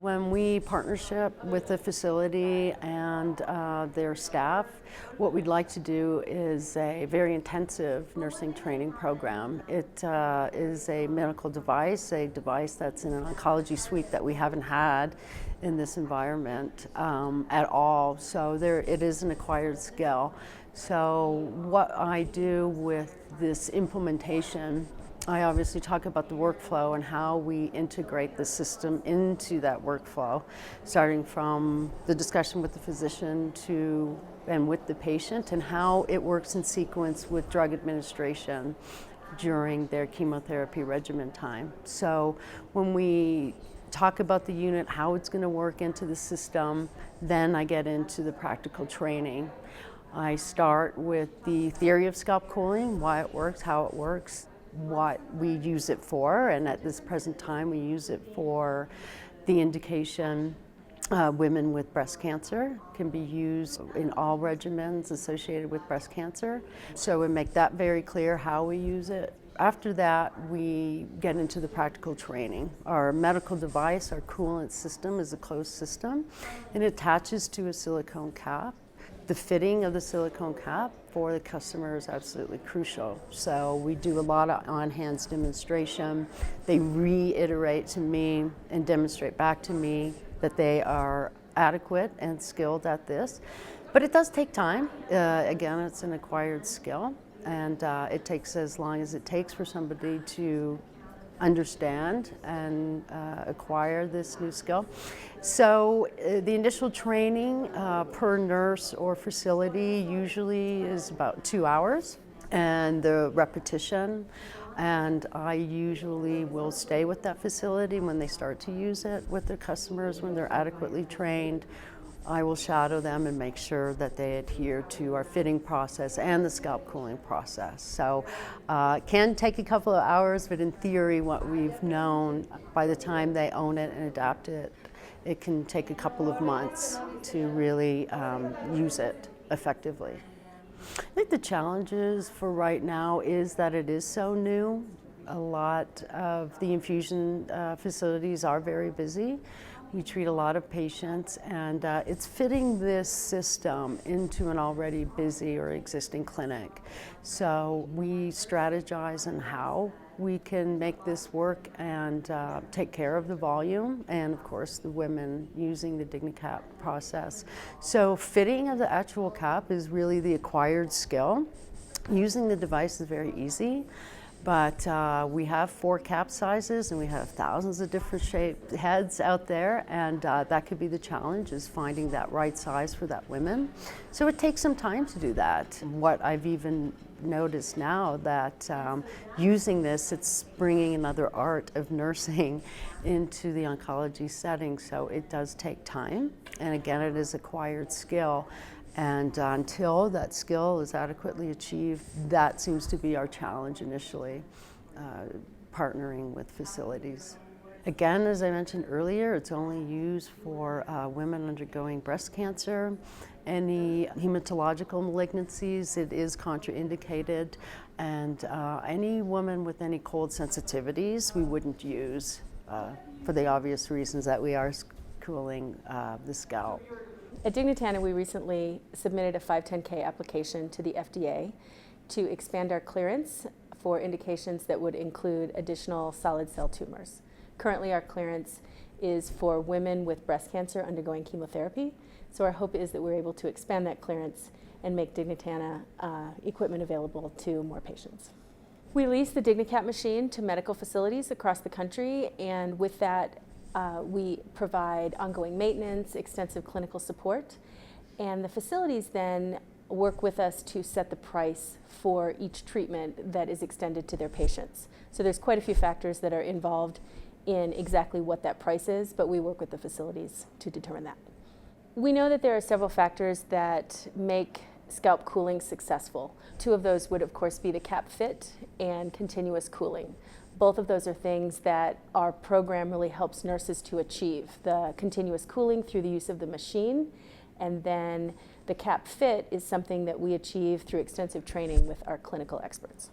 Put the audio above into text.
When we partnership with the facility and their staff, what we'd like to do is a very intensive nursing training program. It is a medical device, a device that's in an oncology suite that we haven't had in this environment at all. So it is an acquired skill. So what I do with this implementation, I obviously talk about the workflow and how we integrate the system into that workflow, starting from the discussion with the physician and with the patient, and how it works in sequence with drug administration during their chemotherapy regimen time. So when we talk about the unit, how it's going to work into the system, then I get into the practical training. I start with the theory of scalp cooling, why it works, how it works, what we use it for, and at this present time we use it for the indication women with breast cancer. Can be used in all regimens associated with breast cancer. So we make that very clear how we use it. After that, we get into the practical training. Our medical device, our coolant system, is a closed system. It attaches to a silicone cap. The fitting of the silicone cap for the customer is absolutely crucial. So we do a lot of on-hands demonstration. They reiterate to me and demonstrate back to me that they are adequate and skilled at this. But it does take time. Again, it's an acquired skill, and it takes as long as it takes for somebody to understand and acquire this new skill. So the initial training per nurse or facility usually is about 2 hours, and the repetition, and I usually will stay with that facility when they start to use it with their customers. When they're adequately trained, I will shadow them and make sure that they adhere to our fitting process and the scalp cooling process. So it can take a couple of hours, but in theory, what we've known, by the time they own it and adapt it, it can take a couple of months to really use it effectively. I think the challenges for right now is that it is so new. A lot of the infusion facilities are very busy. We treat a lot of patients, and it's fitting this system into an already busy or existing clinic. So we strategize on how we can make this work and take care of the volume, and of course the women using the DigniCap process. So fitting of the actual cap is really the acquired skill. Using the device is very easy. But we have 4 cap sizes, and we have thousands of different shaped heads out there, and that could be the challenge, is finding that right size for that woman. So it takes some time to do that. What I've even noticed now that using this, it's bringing another art of nursing into the oncology setting, so it does take time, and again, it is acquired skill. And until that skill is adequately achieved, that seems to be our challenge initially, partnering with facilities. Again, as I mentioned earlier, it's only used for women undergoing breast cancer. Any hematological malignancies, it is contraindicated. And any woman with any cold sensitivities, we wouldn't use for the obvious reasons that we are cooling the scalp. At Dignitana, we recently submitted a 510(k) application to the FDA to expand our clearance for indications that would include additional solid cell tumors. Currently, our clearance is for women with breast cancer undergoing chemotherapy, so our hope is that we're able to expand that clearance and make Dignitana equipment available to more patients. We lease the DigniCap machine to medical facilities across the country, and with that, we provide ongoing maintenance, extensive clinical support, and the facilities then work with us to set the price for each treatment that is extended to their patients. So there's quite a few factors that are involved in exactly what that price is, but we work with the facilities to determine that. We know that there are several factors that make scalp cooling successful. 2 of those would of course be the cap fit and continuous cooling. Both of those are things that our program really helps nurses to achieve. The continuous cooling through the use of the machine, and then the cap fit is something that we achieve through extensive training with our clinical experts.